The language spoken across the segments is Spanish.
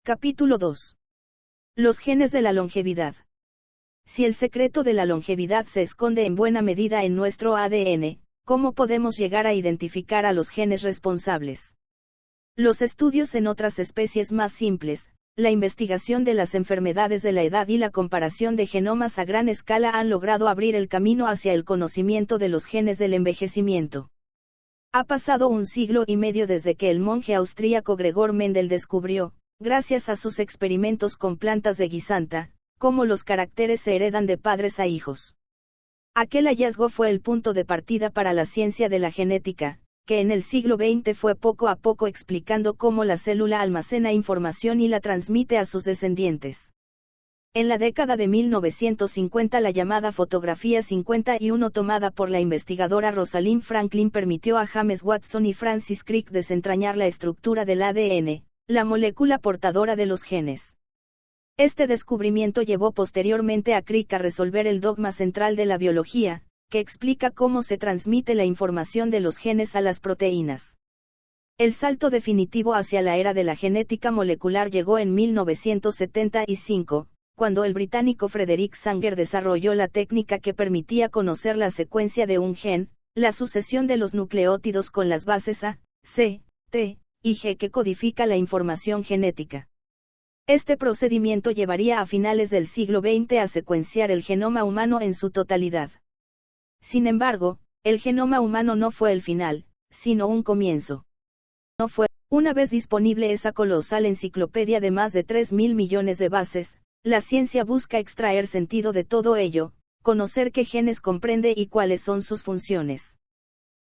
Capítulo 2. Los genes de la longevidad. Si el secreto de la longevidad se esconde en buena medida en nuestro ADN, ¿cómo podemos llegar a identificar a los genes responsables? Los estudios en otras especies más simples, la investigación de las enfermedades de la edad y la comparación de genomas a gran escala han logrado abrir el camino hacia el conocimiento de los genes del envejecimiento. Ha pasado 1 siglo y medio desde que el monje austríaco Gregor Mendel descubrió, gracias a sus experimentos con plantas de guisanta, cómo los caracteres se heredan de padres a hijos. Aquel hallazgo fue el punto de partida para la ciencia de la genética, que en el siglo XX fue poco a poco explicando cómo la célula almacena información y la transmite a sus descendientes. En la década de 1950 la llamada fotografía 51 tomada por la investigadora Rosalind Franklin permitió a James Watson y Francis Crick desentrañar la estructura del ADN, la molécula portadora de los genes. Este descubrimiento llevó posteriormente a Crick a resolver el dogma central de la biología, que explica cómo se transmite la información de los genes a las proteínas. El salto definitivo hacia la era de la genética molecular llegó en 1975, cuando el británico Frederick Sanger desarrolló la técnica que permitía conocer la secuencia de un gen, la sucesión de los nucleótidos con las bases A, C, T y G que codifica la información genética. Este procedimiento llevaría a finales del siglo XX a secuenciar el genoma humano en su totalidad. Sin embargo, el genoma humano no fue el final, sino un comienzo. No fue, una vez disponible esa colosal enciclopedia de más de 3.000 millones de bases, la ciencia busca extraer sentido de todo ello, conocer qué genes comprende y cuáles son sus funciones.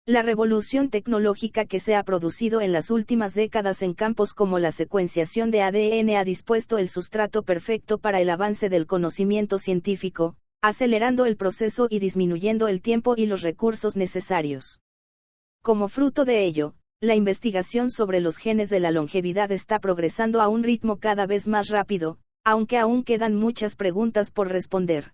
La revolución tecnológica que se ha producido en las últimas décadas en campos como la secuenciación de ADN ha dispuesto el sustrato perfecto para el avance del conocimiento científico, acelerando el proceso y disminuyendo el tiempo y los recursos necesarios. Como fruto de ello, la investigación sobre los genes de la longevidad está progresando a un ritmo cada vez más rápido, aunque aún quedan muchas preguntas por responder.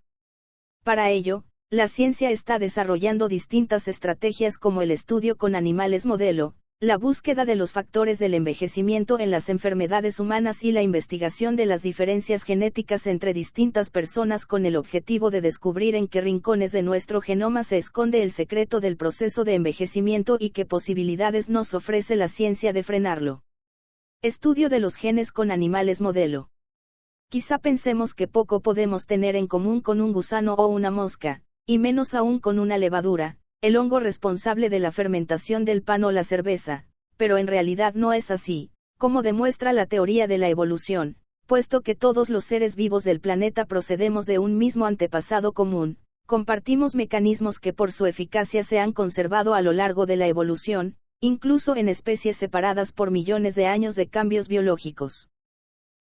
Para ello, la ciencia está desarrollando distintas estrategias como el estudio con animales modelo, la búsqueda de los factores del envejecimiento en las enfermedades humanas y la investigación de las diferencias genéticas entre distintas personas con el objetivo de descubrir en qué rincones de nuestro genoma se esconde el secreto del proceso de envejecimiento y qué posibilidades nos ofrece la ciencia de frenarlo. Estudio de los genes con animales modelo. Quizá pensemos que poco podemos tener en común con un gusano o una mosca, y menos aún con una levadura, el hongo responsable de la fermentación del pan o la cerveza, pero en realidad no es así, como demuestra la teoría de la evolución, puesto que todos los seres vivos del planeta procedemos de un mismo antepasado común, compartimos mecanismos que por su eficacia se han conservado a lo largo de la evolución, incluso en especies separadas por millones de años de cambios biológicos.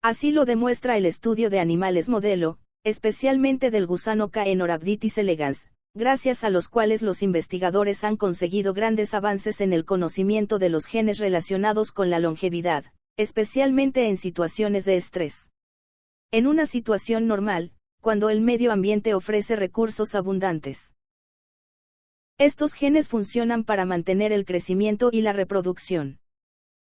Así lo demuestra el estudio de animales modelo, especialmente del gusano Caenorhabditis elegans, gracias a los cuales los investigadores han conseguido grandes avances en el conocimiento de los genes relacionados con la longevidad, especialmente en situaciones de estrés. En una situación normal, cuando el medio ambiente ofrece recursos abundantes. Estos genes funcionan para mantener el crecimiento y la reproducción.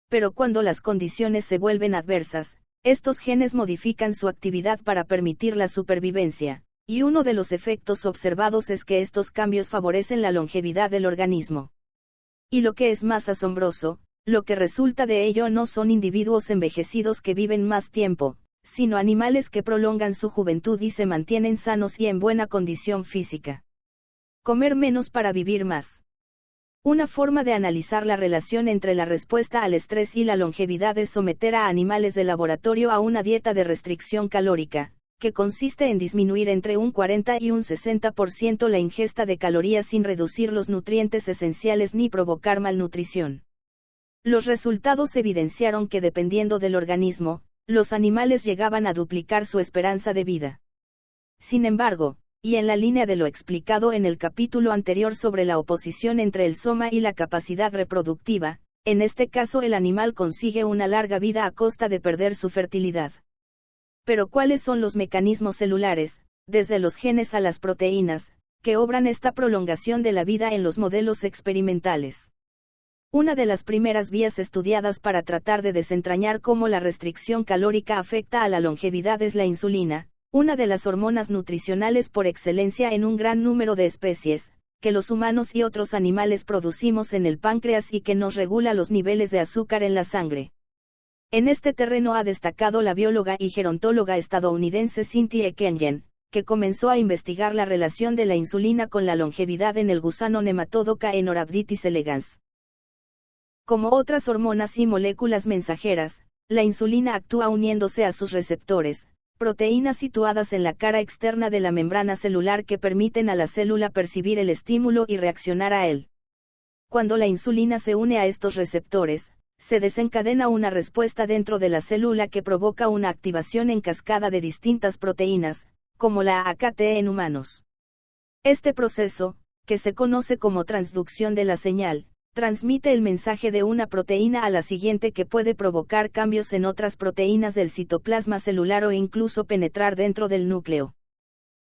Pero cuando las condiciones se vuelven adversas, estos genes modifican su actividad para permitir la supervivencia, y uno de los efectos observados es que estos cambios favorecen la longevidad del organismo. Y lo que es más asombroso, lo que resulta de ello no son individuos envejecidos que viven más tiempo, sino animales que prolongan su juventud y se mantienen sanos y en buena condición física. Comer menos para vivir más. Una forma de analizar la relación entre la respuesta al estrés y la longevidad es someter a animales de laboratorio a una dieta de restricción calórica, que consiste en disminuir entre un 40 y un 60% la ingesta de calorías sin reducir los nutrientes esenciales ni provocar malnutrición. Los resultados evidenciaron que dependiendo del organismo, los animales llegaban a duplicar su esperanza de vida. Sin embargo, y en la línea de lo explicado en el capítulo anterior sobre la oposición entre el soma y la capacidad reproductiva, en este caso el animal consigue una larga vida a costa de perder su fertilidad. Pero ¿cuáles son los mecanismos celulares, desde los genes a las proteínas, que obran esta prolongación de la vida en los modelos experimentales? Una de las primeras vías estudiadas para tratar de desentrañar cómo la restricción calórica afecta a la longevidad es la insulina, una de las hormonas nutricionales por excelencia en un gran número de especies, que los humanos y otros animales producimos en el páncreas y que nos regula los niveles de azúcar en la sangre. En este terreno ha destacado la bióloga y gerontóloga estadounidense Cynthia Kenyon, que comenzó a investigar la relación de la insulina con la longevidad en el gusano nematodo Caenorhabditis elegans. Como otras hormonas y moléculas mensajeras, la insulina actúa uniéndose a sus receptores, proteínas situadas en la cara externa de la membrana celular que permiten a la célula percibir el estímulo y reaccionar a él. Cuando la insulina se une a estos receptores, se desencadena una respuesta dentro de la célula que provoca una activación en cascada de distintas proteínas, como la AKT en humanos. Este proceso, que se conoce como transducción de la señal, transmite el mensaje de una proteína a la siguiente que puede provocar cambios en otras proteínas del citoplasma celular o incluso penetrar dentro del núcleo.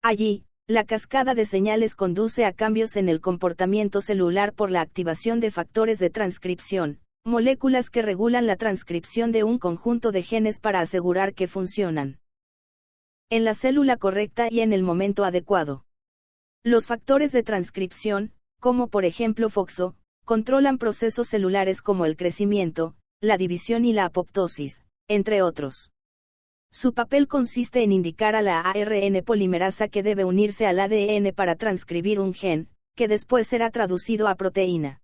Allí, la cascada de señales conduce a cambios en el comportamiento celular por la activación de factores de transcripción, moléculas que regulan la transcripción de un conjunto de genes para asegurar que funcionan en la célula correcta y en el momento adecuado. Los factores de transcripción, como por ejemplo FOXO, controlan procesos celulares como el crecimiento, la división y la apoptosis, entre otros. Su papel consiste en indicar a la ARN polimerasa que debe unirse al ADN para transcribir un gen, que después será traducido a proteína.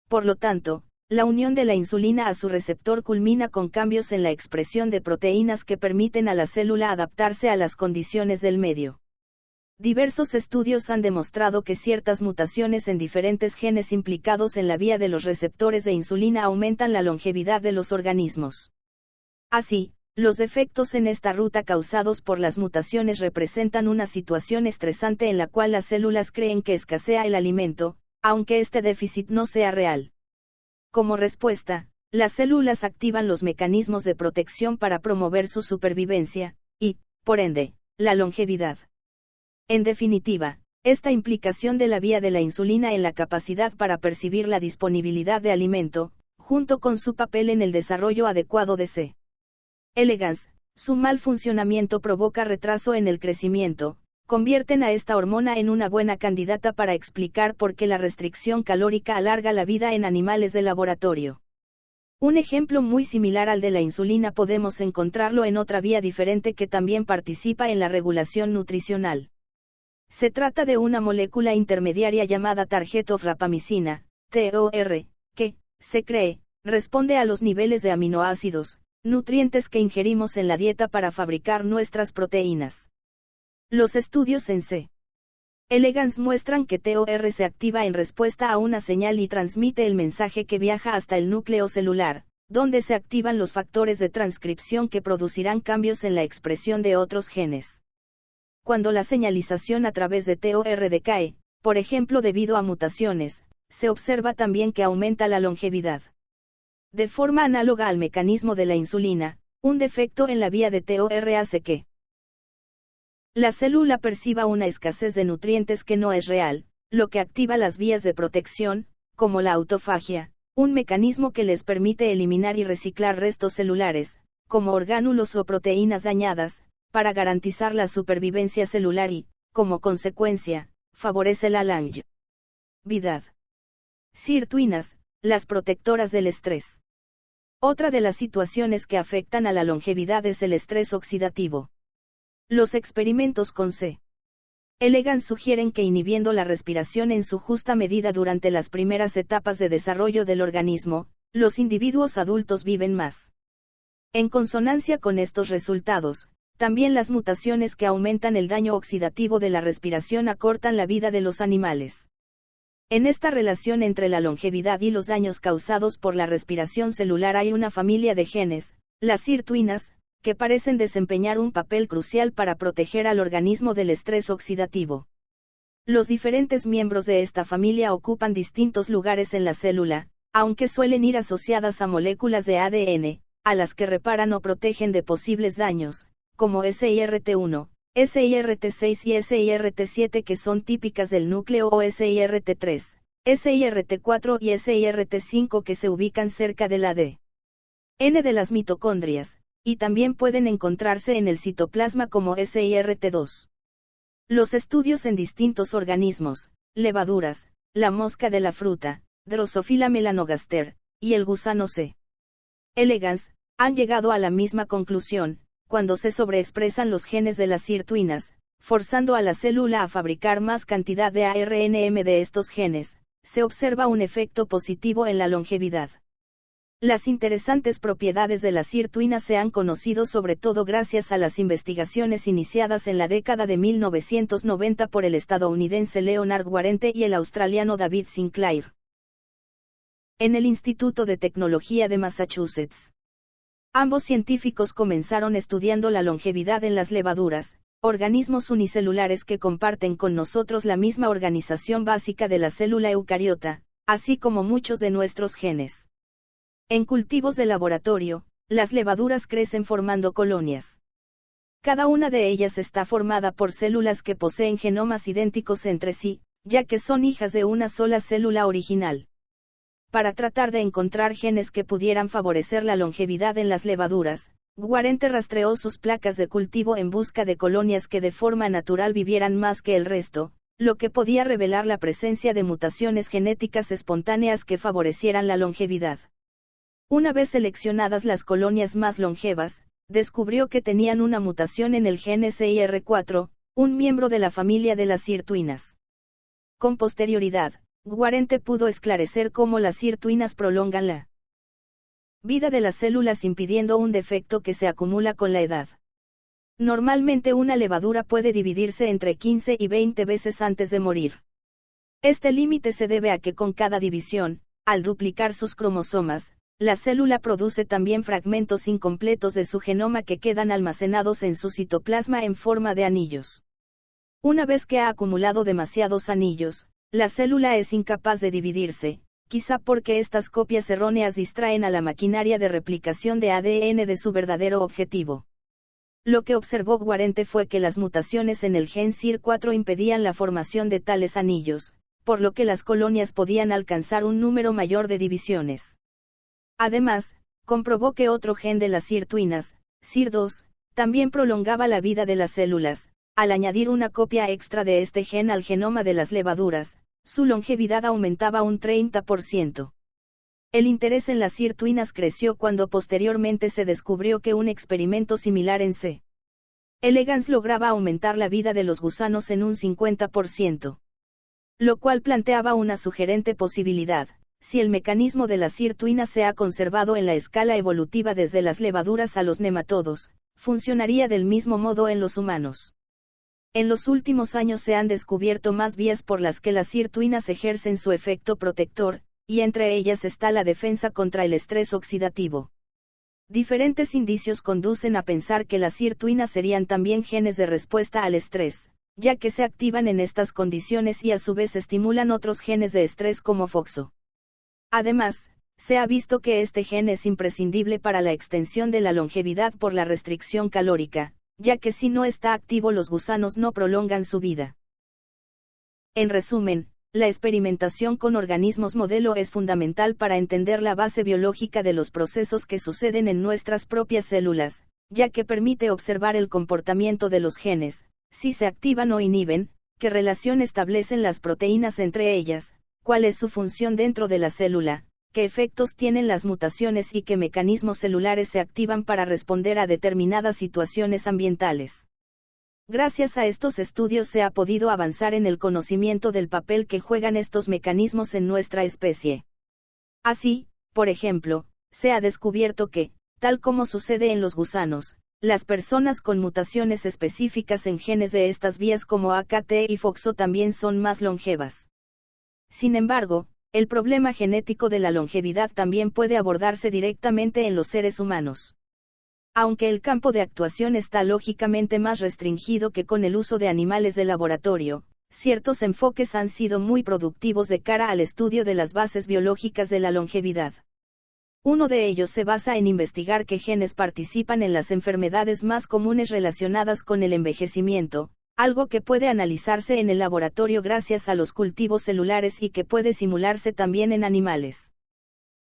Por lo tanto, la unión de la insulina a su receptor culmina con cambios en la expresión de proteínas que permiten a la célula adaptarse a las condiciones del medio. Diversos estudios han demostrado que ciertas mutaciones en diferentes genes implicados en la vía de los receptores de insulina aumentan la longevidad de los organismos. Así, los defectos en esta ruta causados por las mutaciones representan una situación estresante en la cual las células creen que escasea el alimento, aunque este déficit no sea real. Como respuesta, las células activan los mecanismos de protección para promover su supervivencia, y, por ende, la longevidad. En definitiva, esta implicación de la vía de la insulina en la capacidad para percibir la disponibilidad de alimento, junto con su papel en el desarrollo adecuado de C. elegans, su mal funcionamiento provoca retraso en el crecimiento, convierten a esta hormona en una buena candidata para explicar por qué la restricción calórica alarga la vida en animales de laboratorio. Un ejemplo muy similar al de la insulina podemos encontrarlo en otra vía diferente que también participa en la regulación nutricional. Se trata de una molécula intermediaria llamada tarjeto-rapamicina, TOR, que, se cree, responde a los niveles de aminoácidos, nutrientes que ingerimos en la dieta para fabricar nuestras proteínas. Los estudios en C. elegans muestran que TOR se activa en respuesta a una señal y transmite el mensaje que viaja hasta el núcleo celular, donde se activan los factores de transcripción que producirán cambios en la expresión de otros genes. Cuando la señalización a través de TOR decae, por ejemplo debido a mutaciones, se observa también que aumenta la longevidad. De forma análoga al mecanismo de la insulina, un defecto en la vía de TOR hace que la célula perciba una escasez de nutrientes que no es real, lo que activa las vías de protección, como la autofagia, un mecanismo que les permite eliminar y reciclar restos celulares, como orgánulos o proteínas dañadas, para garantizar la supervivencia celular y, como consecuencia, favorece la longevidad. Sirtuinas, las protectoras del estrés. Otra de las situaciones que afectan a la longevidad es el estrés oxidativo. Los experimentos con C. elegans sugieren que inhibiendo la respiración en su justa medida durante las primeras etapas de desarrollo del organismo, los individuos adultos viven más. En consonancia con estos resultados, también las mutaciones que aumentan el daño oxidativo de la respiración acortan la vida de los animales. En esta relación entre la longevidad y los daños causados por la respiración celular hay una familia de genes, las sirtuinas, que parecen desempeñar un papel crucial para proteger al organismo del estrés oxidativo. Los diferentes miembros de esta familia ocupan distintos lugares en la célula, aunque suelen ir asociadas a moléculas de ADN, a las que reparan o protegen de posibles daños, como SIRT1, SIRT6 y SIRT7 que son típicas del núcleo o SIRT3, SIRT4 y SIRT5 que se ubican cerca del ADN de las mitocondrias, y también pueden encontrarse en el citoplasma como SIRT2. Los estudios en distintos organismos, levaduras, la mosca de la fruta, Drosophila melanogaster, y el gusano C. elegans, han llegado a la misma conclusión, cuando se sobreexpresan los genes de las sirtuinas, forzando a la célula a fabricar más cantidad de ARNM de estos genes, se observa un efecto positivo en la longevidad. Las interesantes propiedades de las sirtuinas se han conocido sobre todo gracias a las investigaciones iniciadas en la década de 1990 por el estadounidense Leonard Guarente y el australiano David Sinclair. En el Instituto de Tecnología de Massachusetts. Ambos científicos comenzaron estudiando la longevidad en las levaduras, organismos unicelulares que comparten con nosotros la misma organización básica de la célula eucariota, así como muchos de nuestros genes. En cultivos de laboratorio, las levaduras crecen formando colonias. Cada una de ellas está formada por células que poseen genomas idénticos entre sí, ya que son hijas de una sola célula original. Para tratar de encontrar genes que pudieran favorecer la longevidad en las levaduras, Guarente rastreó sus placas de cultivo en busca de colonias que de forma natural vivieran más que el resto, lo que podía revelar la presencia de mutaciones genéticas espontáneas que favorecieran la longevidad. Una vez seleccionadas las colonias más longevas, descubrió que tenían una mutación en el gen SIR4, un miembro de la familia de las sirtuinas. Con posterioridad, Guarente pudo esclarecer cómo las sirtuinas prolongan la vida de las células impidiendo un defecto que se acumula con la edad. Normalmente una levadura puede dividirse entre 15 y 20 veces antes de morir. Este límite se debe a que con cada división, al duplicar sus cromosomas, la célula produce también fragmentos incompletos de su genoma que quedan almacenados en su citoplasma en forma de anillos. Una vez que ha acumulado demasiados anillos, la célula es incapaz de dividirse, quizá porque estas copias erróneas distraen a la maquinaria de replicación de ADN de su verdadero objetivo. Lo que observó Guarente fue que las mutaciones en el gen SIR4 impedían la formación de tales anillos, por lo que las colonias podían alcanzar un número mayor de divisiones. Además, comprobó que otro gen de las sirtuinas, SIR2, también prolongaba la vida de las células. Al añadir una copia extra de este gen al genoma de las levaduras, su longevidad aumentaba un 30%. El interés en las sirtuinas creció cuando posteriormente se descubrió que un experimento similar en C. elegans lograba aumentar la vida de los gusanos en un 50%. Lo cual planteaba una sugerente posibilidad: si el mecanismo de las sirtuinas se ha conservado en la escala evolutiva desde las levaduras a los nematodos, funcionaría del mismo modo en los humanos. En los últimos años se han descubierto más vías por las que las sirtuinas ejercen su efecto protector, y entre ellas está la defensa contra el estrés oxidativo. Diferentes indicios conducen a pensar que las sirtuinas serían también genes de respuesta al estrés, ya que se activan en estas condiciones y a su vez estimulan otros genes de estrés como FOXO. Además, se ha visto que este gen es imprescindible para la extensión de la longevidad por la restricción calórica, ya que si no está activo los gusanos no prolongan su vida. En resumen, la experimentación con organismos modelo es fundamental para entender la base biológica de los procesos que suceden en nuestras propias células, ya que permite observar el comportamiento de los genes, si se activan o inhiben, qué relación establecen las proteínas entre ellas, cuál es su función dentro de la célula, qué efectos tienen las mutaciones y qué mecanismos celulares se activan para responder a determinadas situaciones ambientales. Gracias a estos estudios se ha podido avanzar en el conocimiento del papel que juegan estos mecanismos en nuestra especie. Así, por ejemplo, se ha descubierto que, tal como sucede en los gusanos, las personas con mutaciones específicas en genes de estas vías como AKT y FOXO también son más longevas. Sin embargo, el problema genético de la longevidad también puede abordarse directamente en los seres humanos. Aunque el campo de actuación está lógicamente más restringido que con el uso de animales de laboratorio, ciertos enfoques han sido muy productivos de cara al estudio de las bases biológicas de la longevidad. Uno de ellos se basa en investigar qué genes participan en las enfermedades más comunes relacionadas con el envejecimiento, algo que puede analizarse en el laboratorio gracias a los cultivos celulares y que puede simularse también en animales.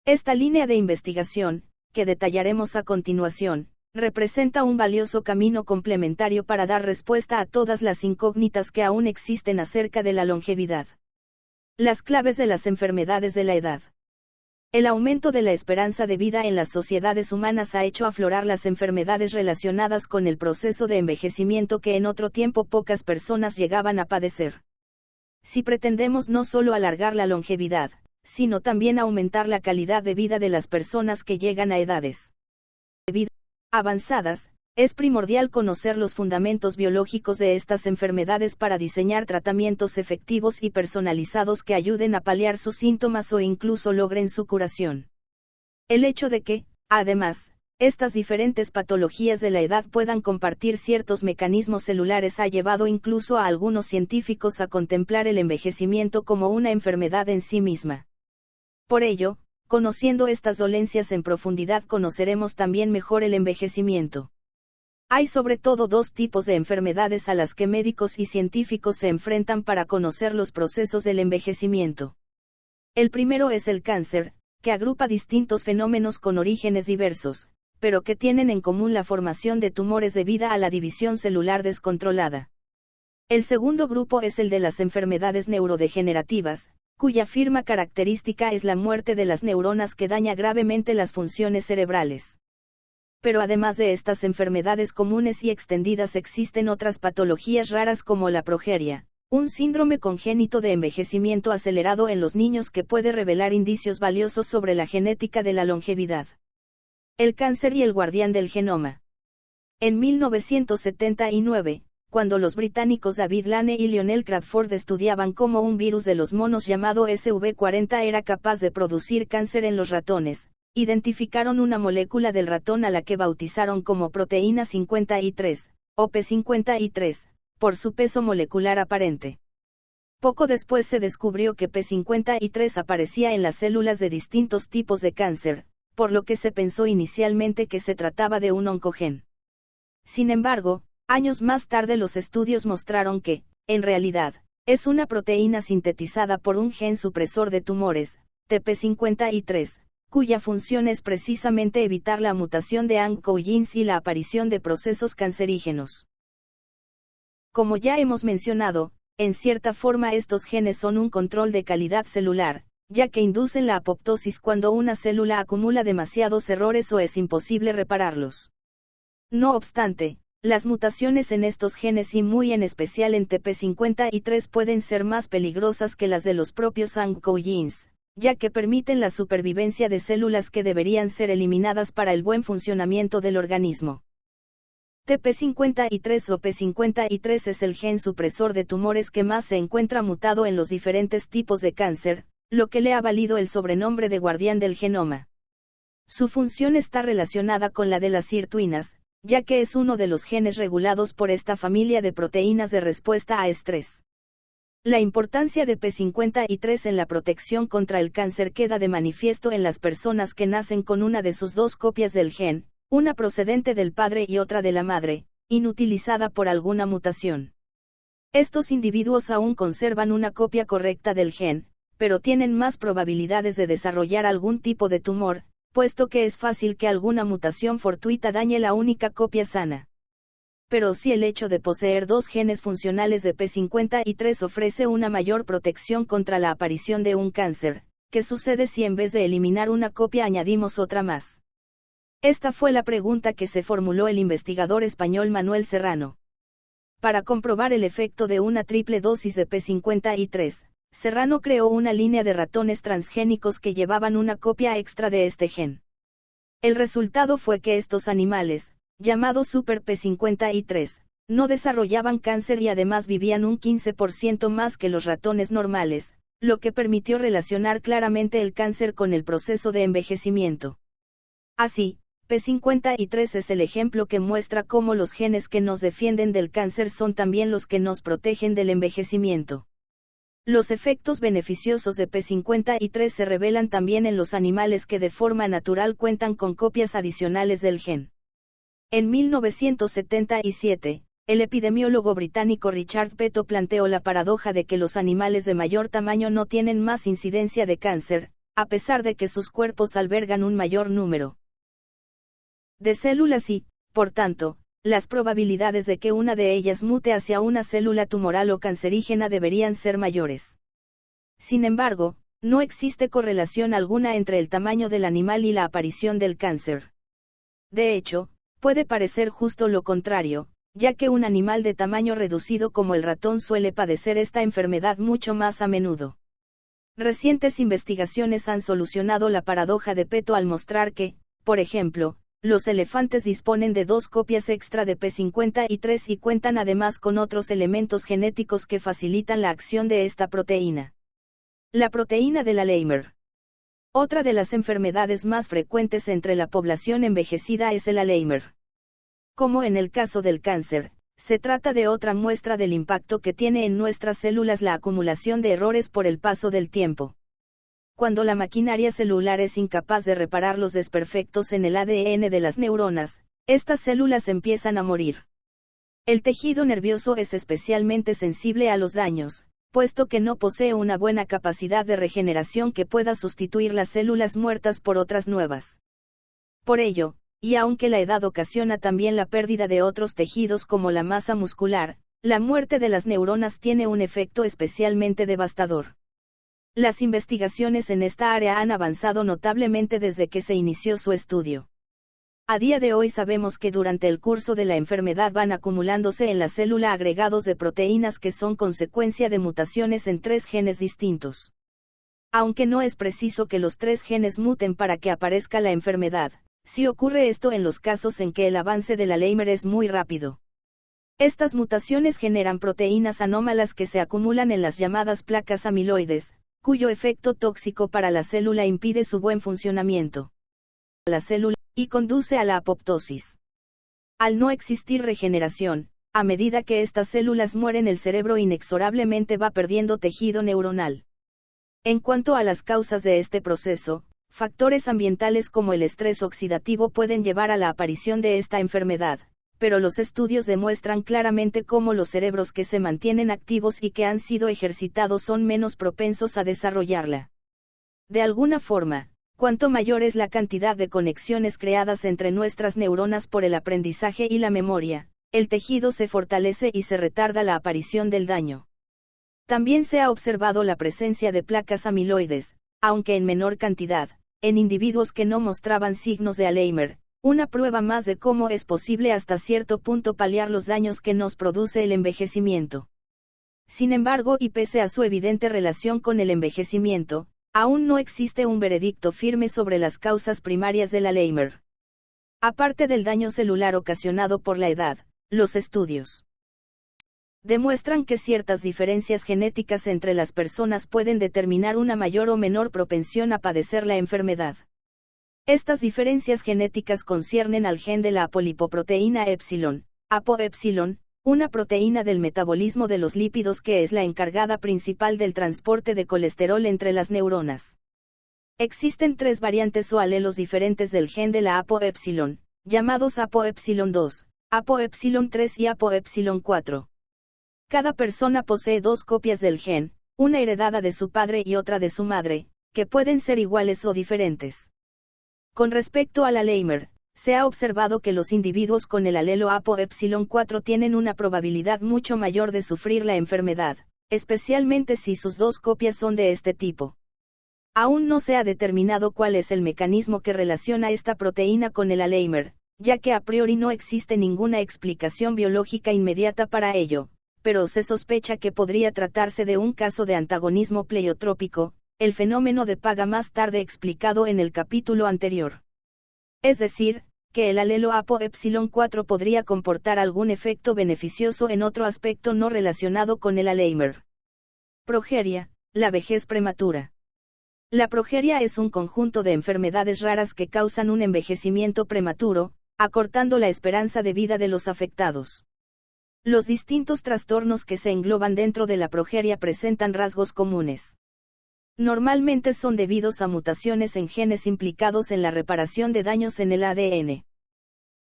Esta línea de investigación, que detallaremos a continuación, representa un valioso camino complementario para dar respuesta a todas las incógnitas que aún existen acerca de la longevidad. Las claves de las enfermedades de la edad. El aumento de la esperanza de vida en las sociedades humanas ha hecho aflorar las enfermedades relacionadas con el proceso de envejecimiento que en otro tiempo pocas personas llegaban a padecer. Si pretendemos no solo alargar la longevidad, sino también aumentar la calidad de vida de las personas que llegan a edades de vida avanzadas, es primordial conocer los fundamentos biológicos de estas enfermedades para diseñar tratamientos efectivos y personalizados que ayuden a paliar sus síntomas o incluso logren su curación. El hecho de que, además, estas diferentes patologías de la edad puedan compartir ciertos mecanismos celulares ha llevado incluso a algunos científicos a contemplar el envejecimiento como una enfermedad en sí misma. Por ello, conociendo estas dolencias en profundidad conoceremos también mejor el envejecimiento. Hay sobre todo dos tipos de enfermedades a las que médicos y científicos se enfrentan para conocer los procesos del envejecimiento. El primero es el cáncer, que agrupa distintos fenómenos con orígenes diversos, pero que tienen en común la formación de tumores debido a la división celular descontrolada. El segundo grupo es el de las enfermedades neurodegenerativas, cuya firma característica es la muerte de las neuronas que daña gravemente las funciones cerebrales. Pero además de estas enfermedades comunes y extendidas existen otras patologías raras como la progeria, un síndrome congénito de envejecimiento acelerado en los niños que puede revelar indicios valiosos sobre la genética de la longevidad. El cáncer y el guardián del genoma. En 1979, cuando los británicos David Lane y Lionel Crawford estudiaban cómo un virus de los monos llamado SV40 era capaz de producir cáncer en los ratones, identificaron una molécula del ratón a la que bautizaron como proteína 53, o P53, por su peso molecular aparente. Poco después se descubrió que P53 aparecía en las células de distintos tipos de cáncer, por lo que se pensó inicialmente que se trataba de un oncogen. Sin embargo, años más tarde los estudios mostraron que, en realidad, es una proteína sintetizada por un gen supresor de tumores, TP53, cuya función es precisamente evitar la mutación de oncogenes y la aparición de procesos cancerígenos. Como ya hemos mencionado, en cierta forma estos genes son un control de calidad celular, ya que inducen la apoptosis cuando una célula acumula demasiados errores o es imposible repararlos. No obstante, las mutaciones en estos genes y muy en especial en TP53 pueden ser más peligrosas que las de los propios oncogenes, ya que permiten la supervivencia de células que deberían ser eliminadas para el buen funcionamiento del organismo. TP53 o P53 es el gen supresor de tumores que más se encuentra mutado en los diferentes tipos de cáncer, lo que le ha valido el sobrenombre de guardián del genoma. Su función está relacionada con la de las sirtuinas, ya que es uno de los genes regulados por esta familia de proteínas de respuesta a estrés. La importancia de P53 en la protección contra el cáncer queda de manifiesto en las personas que nacen con una de sus dos copias del gen, una procedente del padre y otra de la madre, inutilizada por alguna mutación. Estos individuos aún conservan una copia correcta del gen, pero tienen más probabilidades de desarrollar algún tipo de tumor, puesto que es fácil que alguna mutación fortuita dañe la única copia sana. Pero si el hecho de poseer dos genes funcionales de P53 ofrece una mayor protección contra la aparición de un cáncer, ¿qué sucede si en vez de eliminar una copia añadimos otra más? Esta fue la pregunta que se formuló el investigador español Manuel Serrano. Para comprobar el efecto de una triple dosis de P53, Serrano creó una línea de ratones transgénicos que llevaban una copia extra de este gen. El resultado fue que estos animales, llamados Super P53, no desarrollaban cáncer y además vivían un 15% más que los ratones normales, lo que permitió relacionar claramente el cáncer con el proceso de envejecimiento. Así, P53 es el ejemplo que muestra cómo los genes que nos defienden del cáncer son también los que nos protegen del envejecimiento. Los efectos beneficiosos de P53 se revelan también en los animales que de forma natural cuentan con copias adicionales del gen. En 1977, el epidemiólogo británico Richard Peto planteó la paradoja de que los animales de mayor tamaño no tienen más incidencia de cáncer, a pesar de que sus cuerpos albergan un mayor número de células y, por tanto, las probabilidades de que una de ellas mute hacia una célula tumoral o cancerígena deberían ser mayores. Sin embargo, no existe correlación alguna entre el tamaño del animal y la aparición del cáncer. De hecho, puede parecer justo lo contrario, ya que un animal de tamaño reducido como el ratón suele padecer esta enfermedad mucho más a menudo. Recientes investigaciones han solucionado la paradoja de Peto al mostrar que, por ejemplo, los elefantes disponen de 2 copias extra de P53 y cuentan además con otros elementos genéticos que facilitan la acción de esta proteína. La proteína del Alzheimer. Otra de las enfermedades más frecuentes entre la población envejecida es el Alzheimer. Como en el caso del cáncer, se trata de otra muestra del impacto que tiene en nuestras células la acumulación de errores por el paso del tiempo. Cuando la maquinaria celular es incapaz de reparar los desperfectos en el ADN de las neuronas, estas células empiezan a morir. El tejido nervioso es especialmente sensible a los daños, puesto que no posee una buena capacidad de regeneración que pueda sustituir las células muertas por otras nuevas. Por ello, y aunque la edad ocasiona también la pérdida de otros tejidos como la masa muscular, la muerte de las neuronas tiene un efecto especialmente devastador. Las investigaciones en esta área han avanzado notablemente desde que se inició su estudio. A día de hoy sabemos que durante el curso de la enfermedad van acumulándose en la célula agregados de proteínas que son consecuencia de mutaciones en 3 genes distintos. Aunque no es preciso que los 3 genes muten para que aparezca la enfermedad, sí ocurre esto en los casos en que el avance del Alzheimer es muy rápido. Estas mutaciones generan proteínas anómalas que se acumulan en las llamadas placas amiloides, cuyo efecto tóxico para la célula impide su buen funcionamiento. La célula, y conduce a la apoptosis. Al no existir regeneración, a medida que estas células mueren el cerebro inexorablemente va perdiendo tejido neuronal. En cuanto a las causas de este proceso, factores ambientales como el estrés oxidativo pueden llevar a la aparición de esta enfermedad, pero los estudios demuestran claramente cómo los cerebros que se mantienen activos y que han sido ejercitados son menos propensos a desarrollarla. De alguna forma, cuanto mayor es la cantidad de conexiones creadas entre nuestras neuronas por el aprendizaje y la memoria, el tejido se fortalece y se retarda la aparición del daño. También se ha observado la presencia de placas amiloides, aunque en menor cantidad, en individuos que no mostraban signos de Alzheimer, una prueba más de cómo es posible hasta cierto punto paliar los daños que nos produce el envejecimiento. Sin embargo, y pese a su evidente relación con el envejecimiento, aún no existe un veredicto firme sobre las causas primarias del Alzheimer. Aparte del daño celular ocasionado por la edad, los estudios demuestran que ciertas diferencias genéticas entre las personas pueden determinar una mayor o menor propensión a padecer la enfermedad. Estas diferencias genéticas conciernen al gen de la apolipoproteína epsilon, ApoEpsilon, una proteína del metabolismo de los lípidos que es la encargada principal del transporte de colesterol entre las neuronas. Existen 3 variantes o alelos diferentes del gen de la ApoEpsilon, llamados ApoEpsilon 2, ApoEpsilon 3 y ApoEpsilon 4. Cada persona posee 2 copias del gen, una heredada de su padre y otra de su madre, que pueden ser iguales o diferentes. Con respecto al Alzheimer, se ha observado que los individuos con el alelo ApoEpsilon 4 tienen una probabilidad mucho mayor de sufrir la enfermedad, especialmente si sus 2 copias son de este tipo. Aún no se ha determinado cuál es el mecanismo que relaciona esta proteína con el Alzheimer, ya que a priori no existe ninguna explicación biológica inmediata para ello, pero se sospecha que podría tratarse de un caso de antagonismo pleiotrópico, el fenómeno de Paga más tarde explicado en el capítulo anterior. Es decir, que el alelo ApoEpsilon 4 podría comportar algún efecto beneficioso en otro aspecto no relacionado con el Alzheimer. Progeria, la vejez prematura. La progeria es un conjunto de enfermedades raras que causan un envejecimiento prematuro, acortando la esperanza de vida de los afectados. Los distintos trastornos que se engloban dentro de la progeria presentan rasgos comunes. Normalmente son debidos a mutaciones en genes implicados en la reparación de daños en el ADN.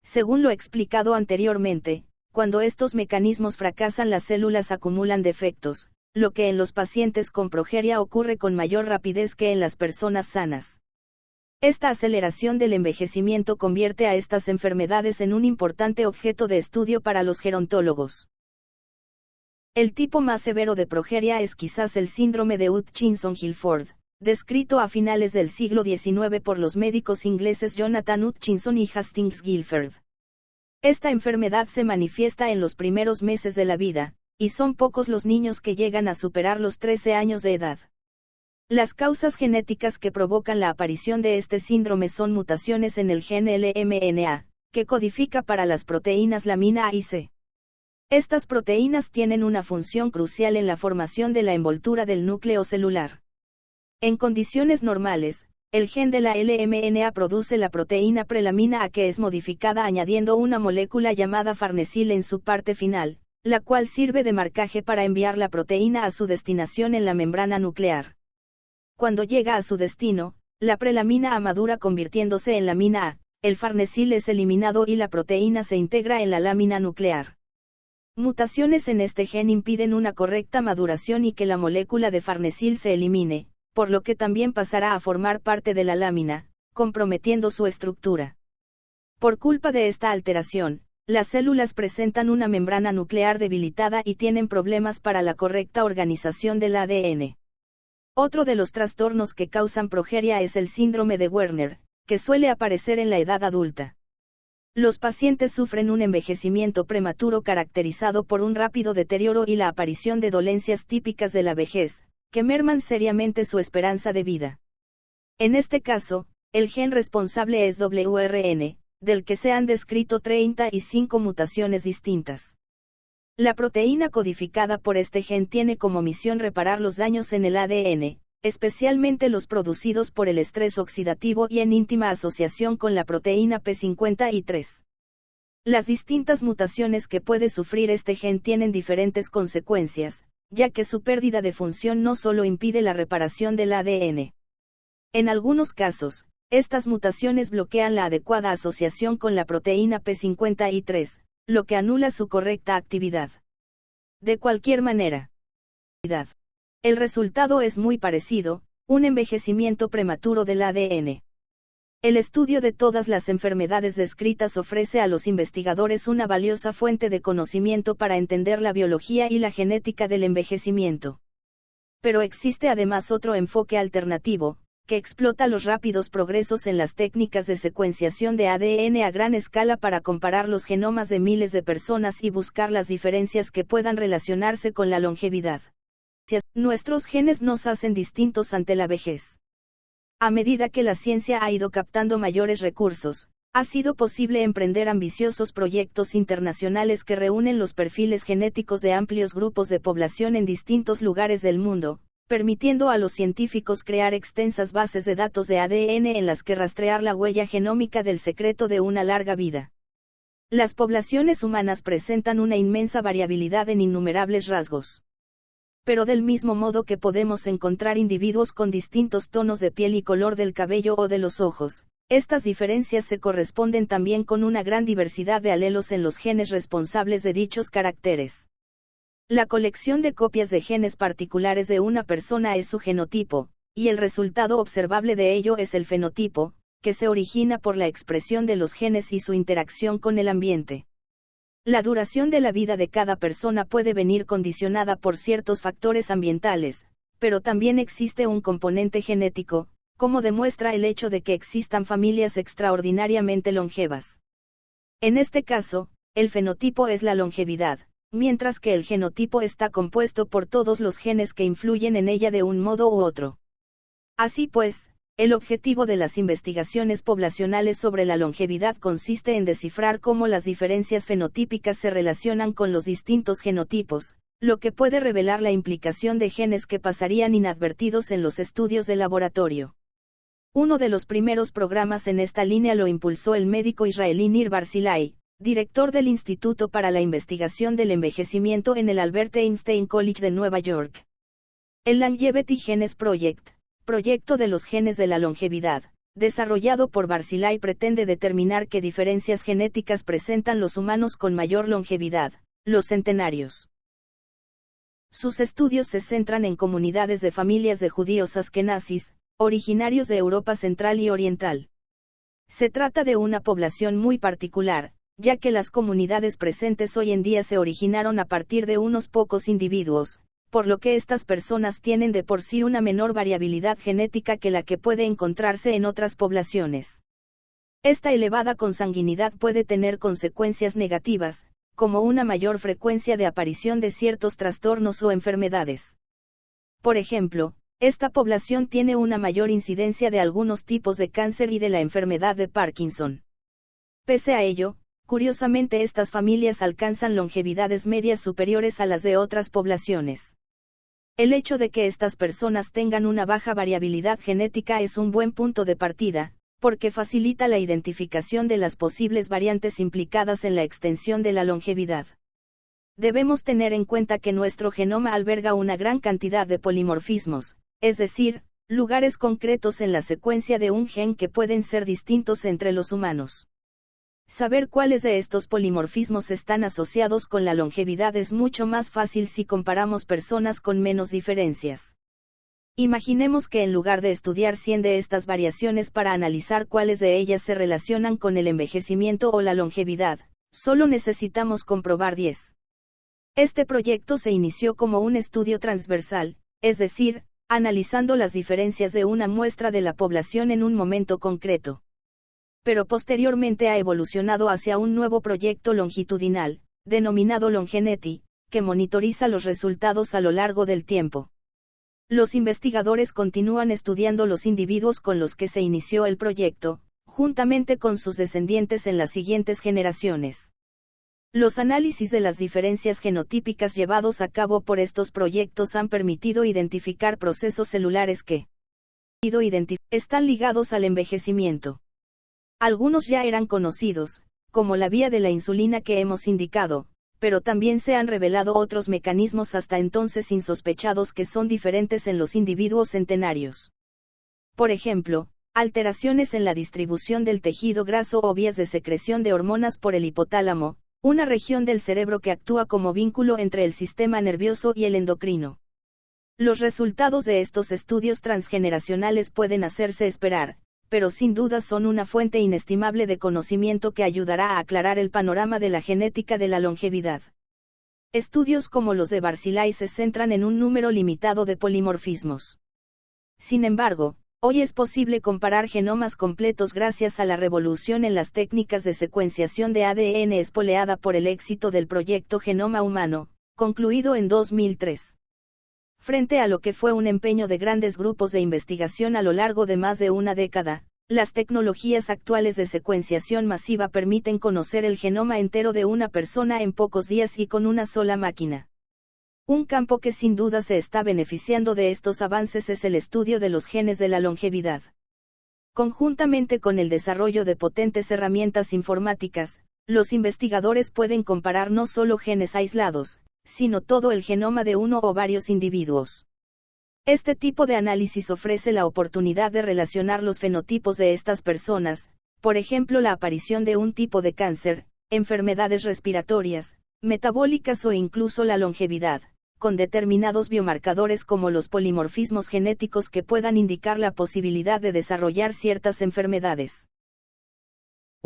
Según lo explicado anteriormente, Cuando estos mecanismos fracasan, las células acumulan defectos, lo que en los pacientes con progeria ocurre con mayor rapidez que en las personas sanas. Esta aceleración del envejecimiento convierte a estas enfermedades en un importante objeto de estudio para los gerontólogos. El tipo más severo de progeria es quizás el síndrome de Hutchinson-Gilford, descrito a finales del siglo XIX por los médicos ingleses Jonathan Hutchinson y Hastings Gilford. Esta enfermedad se manifiesta en los primeros meses de la vida, y son pocos los niños que llegan a superar los 13 años de edad. Las causas genéticas que provocan la aparición de este síndrome son mutaciones en el gen LMNA, que codifica para las proteínas lamina A y C. Estas proteínas tienen una función crucial en la formación de la envoltura del núcleo celular. En condiciones normales, el gen de la LMNA produce la proteína prelamina A, que es modificada añadiendo una molécula llamada farnesil en su parte final, la cual sirve de marcaje para enviar la proteína a su destinación en la membrana nuclear. Cuando llega a su destino, la prelamina A madura convirtiéndose en lamina A, el farnesil es eliminado y la proteína se integra en la lámina nuclear. Mutaciones en este gen impiden una correcta maduración y que la molécula de farnesil se elimine, por lo que también pasará a formar parte de la lámina, comprometiendo su estructura. Por culpa de esta alteración, las células presentan una membrana nuclear debilitada y tienen problemas para la correcta organización del ADN. Otro de los trastornos que causan progeria es el síndrome de Werner, que suele aparecer en la edad adulta. Los pacientes sufren un envejecimiento prematuro caracterizado por un rápido deterioro y la aparición de dolencias típicas de la vejez, que merman seriamente su esperanza de vida. En este caso, el gen responsable es WRN, del que se han descrito 35 mutaciones distintas. La proteína codificada por este gen tiene como misión reparar los daños en el ADN, especialmente los producidos por el estrés oxidativo y en íntima asociación con la proteína P53. Las distintas mutaciones que puede sufrir este gen tienen diferentes consecuencias, ya que su pérdida de función no solo impide la reparación del ADN. En algunos casos, estas mutaciones bloquean la adecuada asociación con la proteína P53, lo que anula su correcta actividad. De cualquier manera, el resultado es muy parecido, un envejecimiento prematuro del ADN. El estudio de todas las enfermedades descritas ofrece a los investigadores una valiosa fuente de conocimiento para entender la biología y la genética del envejecimiento. Pero existe además otro enfoque alternativo, que explota los rápidos progresos en las técnicas de secuenciación de ADN a gran escala para comparar los genomas de miles de personas y buscar las diferencias que puedan relacionarse con la longevidad. Nuestros genes nos hacen distintos ante la vejez. A medida que la ciencia ha ido captando mayores recursos, ha sido posible emprender ambiciosos proyectos internacionales que reúnen los perfiles genéticos de amplios grupos de población en distintos lugares del mundo, permitiendo a los científicos crear extensas bases de datos de ADN en las que rastrear la huella genómica del secreto de una larga vida. Las poblaciones humanas presentan una inmensa variabilidad en innumerables rasgos. Pero del mismo modo que podemos encontrar individuos con distintos tonos de piel y color del cabello o de los ojos, estas diferencias se corresponden también con una gran diversidad de alelos en los genes responsables de dichos caracteres. La colección de copias de genes particulares de una persona es su genotipo, y el resultado observable de ello es el fenotipo, que se origina por la expresión de los genes y su interacción con el ambiente. La duración de la vida de cada persona puede venir condicionada por ciertos factores ambientales, pero también existe un componente genético, como demuestra el hecho de que existan familias extraordinariamente longevas. En este caso, el fenotipo es la longevidad, mientras que el genotipo está compuesto por todos los genes que influyen en ella de un modo u otro. Así pues, el objetivo de las investigaciones poblacionales sobre la longevidad consiste en descifrar cómo las diferencias fenotípicas se relacionan con los distintos genotipos, lo que puede revelar la implicación de genes que pasarían inadvertidos en los estudios de laboratorio. Uno de los primeros programas en esta línea lo impulsó el médico israelí Nir Barzilai, director del Instituto para la Investigación del Envejecimiento en el Albert Einstein College de Nueva York. El Longevity Genes Project, proyecto de los genes de la longevidad, desarrollado por Barzilai, pretende determinar qué diferencias genéticas presentan los humanos con mayor longevidad, los centenarios. Sus estudios se centran en comunidades de familias de judíos askenazis, originarios de Europa Central y Oriental. Se trata de una población muy particular, ya que las comunidades presentes hoy en día se originaron a partir de unos pocos individuos, por lo que estas personas tienen de por sí una menor variabilidad genética que la que puede encontrarse en otras poblaciones. Esta elevada consanguinidad puede tener consecuencias negativas, como una mayor frecuencia de aparición de ciertos trastornos o enfermedades. Por ejemplo, esta población tiene una mayor incidencia de algunos tipos de cáncer y de la enfermedad de Parkinson. Pese a ello, curiosamente estas familias alcanzan longevidades medias superiores a las de otras poblaciones. El hecho de que estas personas tengan una baja variabilidad genética es un buen punto de partida, porque facilita la identificación de las posibles variantes implicadas en la extensión de la longevidad. Debemos tener en cuenta que nuestro genoma alberga una gran cantidad de polimorfismos, es decir, lugares concretos en la secuencia de un gen que pueden ser distintos entre los humanos. Saber cuáles de estos polimorfismos están asociados con la longevidad es mucho más fácil si comparamos personas con menos diferencias. Imaginemos que en lugar de estudiar 100 de estas variaciones para analizar cuáles de ellas se relacionan con el envejecimiento o la longevidad, solo necesitamos comprobar 10. Este proyecto se inició como un estudio transversal, es decir, analizando las diferencias de una muestra de la población en un momento concreto. Pero posteriormente ha evolucionado hacia un nuevo proyecto longitudinal, denominado Longeneity, que monitoriza los resultados a lo largo del tiempo. Los investigadores continúan estudiando los individuos con los que se inició el proyecto, juntamente con sus descendientes en las siguientes generaciones. Los análisis de las diferencias genotípicas llevados a cabo por estos proyectos han permitido identificar procesos celulares que están ligados al envejecimiento. Algunos ya eran conocidos, como la vía de la insulina que hemos indicado, pero también se han revelado otros mecanismos hasta entonces insospechados que son diferentes en los individuos centenarios. Por ejemplo, alteraciones en la distribución del tejido graso o vías de secreción de hormonas por el hipotálamo, una región del cerebro que actúa como vínculo entre el sistema nervioso y el endocrino. Los resultados de estos estudios transgeneracionales pueden hacerse esperar, pero sin duda son una fuente inestimable de conocimiento que ayudará a aclarar el panorama de la genética de la longevidad. Estudios como los de Barzilai se centran en un número limitado de polimorfismos. Sin embargo, hoy es posible comparar genomas completos gracias a la revolución en las técnicas de secuenciación de ADN espoleada por el éxito del proyecto Genoma Humano, concluido en 2003. Frente a lo que fue un empeño de grandes grupos de investigación a lo largo de más de una década, las tecnologías actuales de secuenciación masiva permiten conocer el genoma entero de una persona en pocos días y con una sola máquina. Un campo que sin duda se está beneficiando de estos avances es el estudio de los genes de la longevidad. Conjuntamente con el desarrollo de potentes herramientas informáticas, los investigadores pueden comparar no solo genes aislados, sino todo el genoma de uno o varios individuos. Este tipo de análisis ofrece la oportunidad de relacionar los fenotipos de estas personas, por ejemplo la aparición de un tipo de cáncer, enfermedades respiratorias, metabólicas o incluso la longevidad, con determinados biomarcadores como los polimorfismos genéticos que puedan indicar la posibilidad de desarrollar ciertas enfermedades.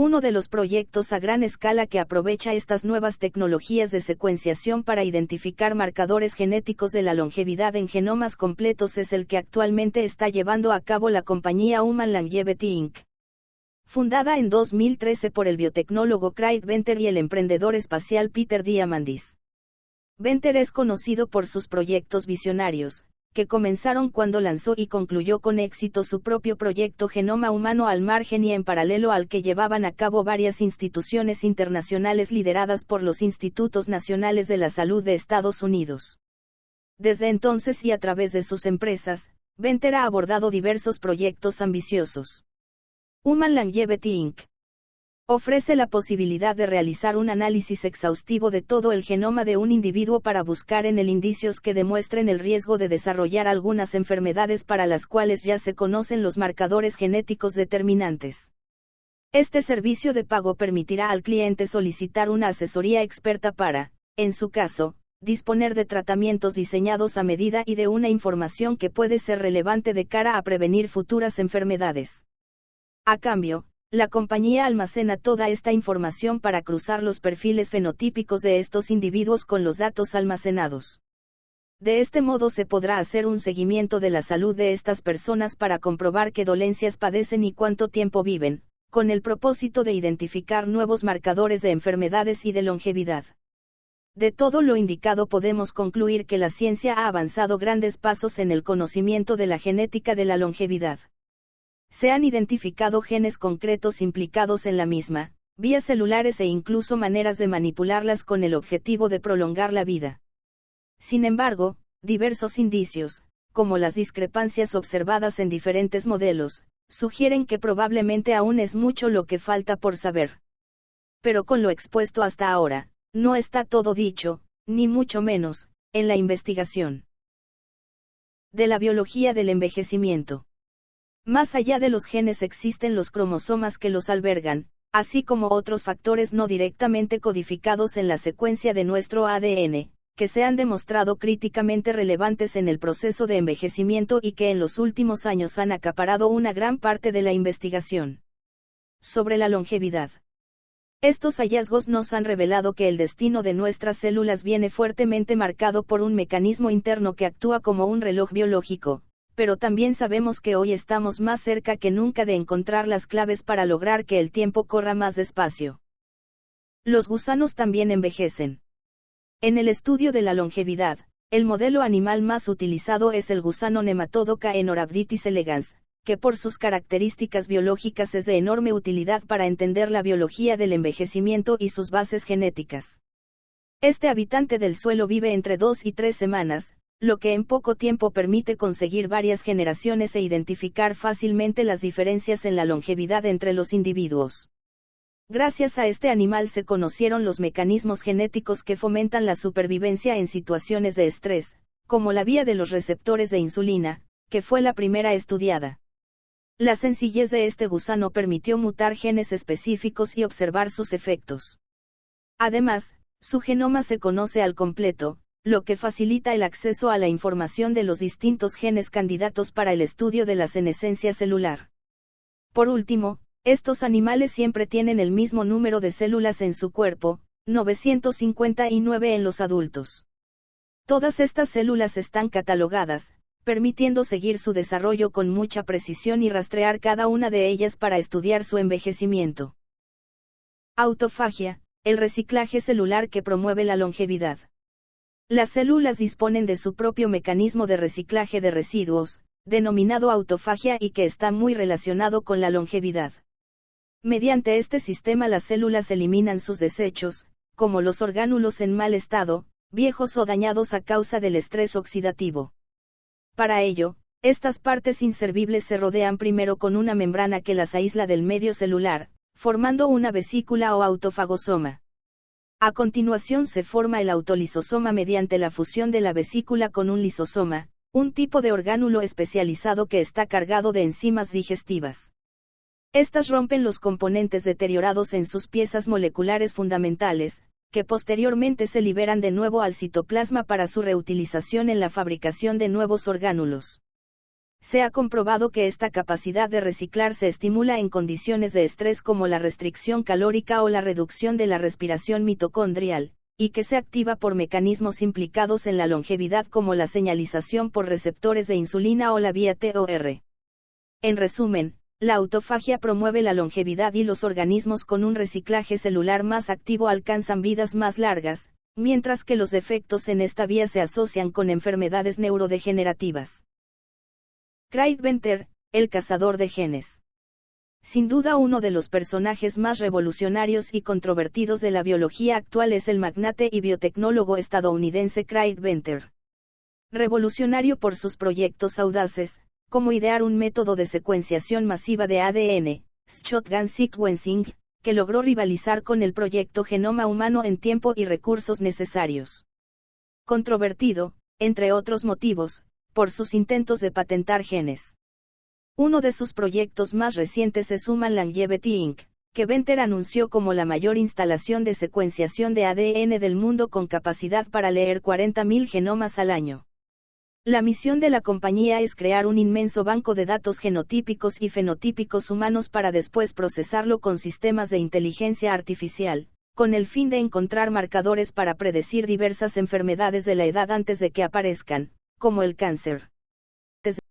Uno de los proyectos a gran escala que aprovecha estas nuevas tecnologías de secuenciación para identificar marcadores genéticos de la longevidad en genomas completos es el que actualmente está llevando a cabo la compañía Human Longevity Inc. Fundada en 2013 por el biotecnólogo Craig Venter y el emprendedor espacial Peter Diamandis. Venter es conocido por sus proyectos visionarios, que comenzaron cuando lanzó y concluyó con éxito su propio proyecto Genoma Humano al margen y en paralelo al que llevaban a cabo varias instituciones internacionales lideradas por los Institutos Nacionales de la Salud de Estados Unidos. Desde entonces y a través de sus empresas, Venter ha abordado diversos proyectos ambiciosos. Human Longevity Inc. Ofrece la posibilidad de realizar un análisis exhaustivo de todo el genoma de un individuo para buscar en él indicios que demuestren el riesgo de desarrollar algunas enfermedades para las cuales ya se conocen los marcadores genéticos determinantes. Este servicio de pago permitirá al cliente solicitar una asesoría experta para, en su caso, disponer de tratamientos diseñados a medida y de una información que puede ser relevante de cara a prevenir futuras enfermedades. A cambio, la compañía almacena toda esta información para cruzar los perfiles fenotípicos de estos individuos con los datos almacenados. De este modo se podrá hacer un seguimiento de la salud de estas personas para comprobar qué dolencias padecen y cuánto tiempo viven, con el propósito de identificar nuevos marcadores de enfermedades y de longevidad. De todo lo indicado podemos concluir que la ciencia ha avanzado grandes pasos en el conocimiento de la genética de la longevidad. Se han identificado genes concretos implicados en la misma, vías celulares e incluso maneras de manipularlas con el objetivo de prolongar la vida. Sin embargo, diversos indicios, como las discrepancias observadas en diferentes modelos, sugieren que probablemente aún es mucho lo que falta por saber. Pero con lo expuesto hasta ahora, no está todo dicho, ni mucho menos, en la investigación de la biología del envejecimiento. Más allá de los genes existen los cromosomas que los albergan, así como otros factores no directamente codificados en la secuencia de nuestro ADN, que se han demostrado críticamente relevantes en el proceso de envejecimiento y que en los últimos años han acaparado una gran parte de la investigación sobre la longevidad. Estos hallazgos nos han revelado que el destino de nuestras células viene fuertemente marcado por un mecanismo interno que actúa como un reloj biológico, pero también sabemos que hoy estamos más cerca que nunca de encontrar las claves para lograr que el tiempo corra más despacio. Los gusanos también envejecen. En el estudio de la longevidad, el modelo animal más utilizado es el gusano nematodo Caenorhabditis elegans, que por sus características biológicas es de enorme utilidad para entender la biología del envejecimiento y sus bases genéticas. Este habitante del suelo vive entre 2 y 3 semanas, lo que en poco tiempo permite conseguir varias generaciones e identificar fácilmente las diferencias en la longevidad entre los individuos. Gracias a este animal se conocieron los mecanismos genéticos que fomentan la supervivencia en situaciones de estrés, como la vía de los receptores de insulina, que fue la primera estudiada. La sencillez de este gusano permitió mutar genes específicos y observar sus efectos. Además, su genoma se conoce al completo, lo que facilita el acceso a la información de los distintos genes candidatos para el estudio de la senescencia celular. Por último, estos animales siempre tienen el mismo número de células en su cuerpo, 959 en los adultos. Todas estas células están catalogadas, permitiendo seguir su desarrollo con mucha precisión y rastrear cada una de ellas para estudiar su envejecimiento. Autofagia, el reciclaje celular que promueve la longevidad. Las células disponen de su propio mecanismo de reciclaje de residuos, denominado autofagia y que está muy relacionado con la longevidad. Mediante este sistema las células eliminan sus desechos, como los orgánulos en mal estado, viejos o dañados a causa del estrés oxidativo. Para ello, estas partes inservibles se rodean primero con una membrana que las aísla del medio celular, formando una vesícula o autofagosoma. A continuación se forma el autolisosoma mediante la fusión de la vesícula con un lisosoma, un tipo de orgánulo especializado que está cargado de enzimas digestivas. Estas rompen los componentes deteriorados en sus piezas moleculares fundamentales, que posteriormente se liberan de nuevo al citoplasma para su reutilización en la fabricación de nuevos orgánulos. Se ha comprobado que esta capacidad de reciclar se estimula en condiciones de estrés como la restricción calórica o la reducción de la respiración mitocondrial, y que se activa por mecanismos implicados en la longevidad como la señalización por receptores de insulina o la vía TOR. En resumen, la autofagia promueve la longevidad y los organismos con un reciclaje celular más activo alcanzan vidas más largas, mientras que los defectos en esta vía se asocian con enfermedades neurodegenerativas. Craig Venter, el cazador de genes. Sin duda uno de los personajes más revolucionarios y controvertidos de la biología actual es el magnate y biotecnólogo estadounidense Craig Venter. Revolucionario por sus proyectos audaces, como idear un método de secuenciación masiva de ADN, shotgun sequencing, que logró rivalizar con el proyecto Genoma Humano en tiempo y recursos necesarios. Controvertido, entre otros motivos, por sus intentos de patentar genes. Uno de sus proyectos más recientes es Human Longevity Inc., que Venter anunció como la mayor instalación de secuenciación de ADN del mundo con capacidad para leer 40.000 genomas al año. La misión de la compañía es crear un inmenso banco de datos genotípicos y fenotípicos humanos para después procesarlo con sistemas de inteligencia artificial, con el fin de encontrar marcadores para predecir diversas enfermedades de la edad antes de que aparezcan, como el cáncer.